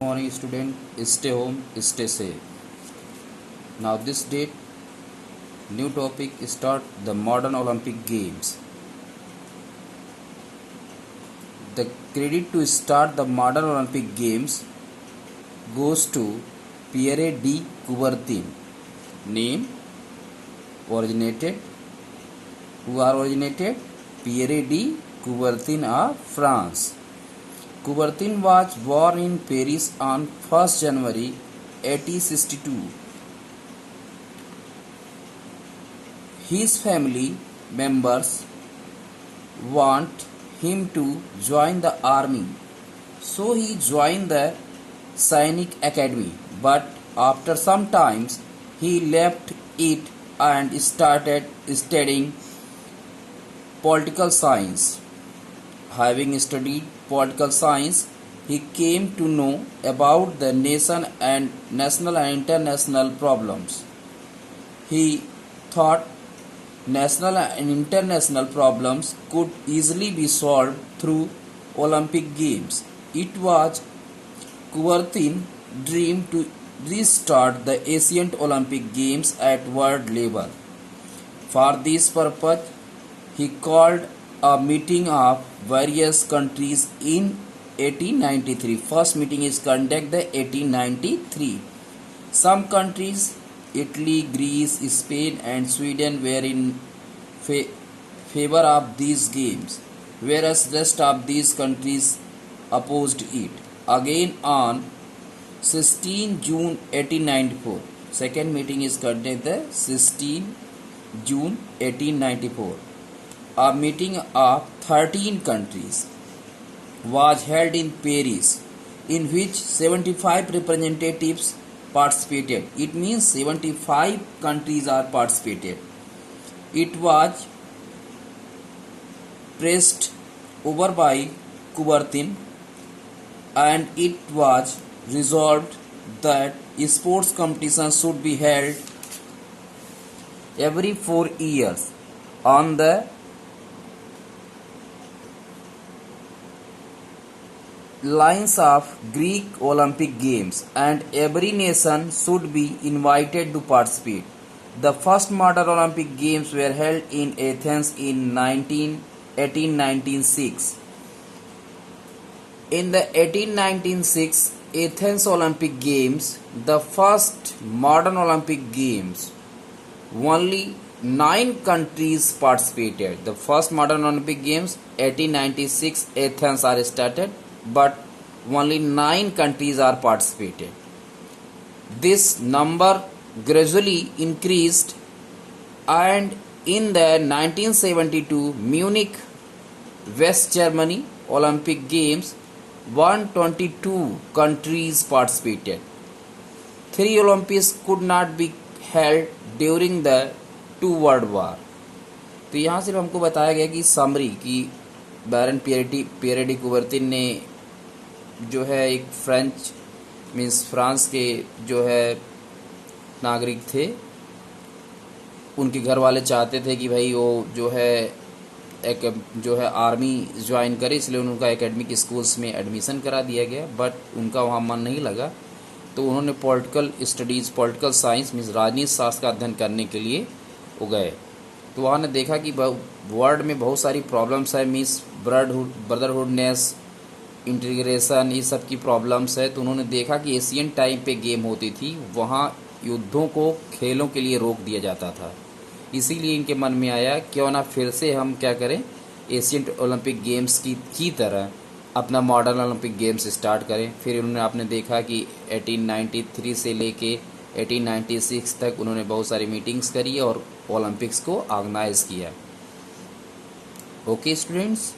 Morning student, stay home, stay safe. Now this date, new topic start the modern Olympic Games. The credit to start the modern Olympic Games goes to Pierre de Coubertin. Name originated. Who are originated? Pierre de Coubertin of France. Coubertin was born in Paris on 1st January 1862. His family members want him to join the army, so he joined the Sainik Academy, but after some time he left it and started studying political science. Having studied political science, he came to know about the national and international problems. He thought national and international problems could easily be solved through Olympic Games. It was Coubertin's dream to restart the ancient Olympic Games at world level. For this purpose, he called a meeting of various countries in 1893. First meeting is conducted in 1893. Some countries, Italy, Greece, Spain and Sweden were in favor of these games, whereas rest of these countries opposed it. Again on 16 June 1894, second meeting is conducted 16 June 1894. A meeting of 13 countries was held in Paris, in which 75 representatives participated. It means 75 countries are participated. It was pressed over by Coubertin, and it was resolved that sports competitions should be held every 4 years on the lines of Greek Olympic Games, and every nation should be invited to participate. The first modern Olympic Games were held in Athens in 1896. In the 1896 Athens Olympic Games, the first modern Olympic Games, only 9 countries participated. The first modern Olympic Games 1896 Athens are started, but only 9 countries are participated. This number gradually increased, and in the 1972 Munich, West Germany Olympic Games, 122 countries participated. 3 Olympics could not be held during the 2 World War. तो यहाँ सिर्फ हमको बताया गया कि summary कि बैरन Pierre de Coubertin ने जो है एक फ्रेंच मीन्स फ्रांस के जो है नागरिक थे, उनके घर वाले चाहते थे कि भाई वो जो है आर्मी ज्वाइन करे, इसलिए उनका एकेडमिक स्कूल्स में एडमिशन करा दिया गया, बट उनका वहाँ मन नहीं लगा, तो उन्होंने पॉलिटिकल साइंस मीन्स राजनीति शास्त्र का अध्ययन करने के लिए वो गए। तो वहाँ ने देखा कि वर्ल्ड में बहुत सारी प्रॉब्लम्स है, मीन्स ब्रदरहुडनेस, इंटीग्रेशन, ये सब की प्रॉब्लम्स है। तो उन्होंने देखा कि एशियन टाइम पे गेम होती थी, वहाँ युद्धों को खेलों के लिए रोक दिया जाता था। इसीलिए इनके मन में आया क्यों ना फिर से हम क्या करें, एशियन ओलंपिक गेम्स की तरह अपना मॉडर्न ओलंपिक गेम्स स्टार्ट करें। फिर उन्होंने आपने देखा कि 1893 से लेके 1896 तक उन्होंने बहुत सारी मीटिंग्स करी और ओलंपिक्स को ऑर्गेनाइज किया। Okay students.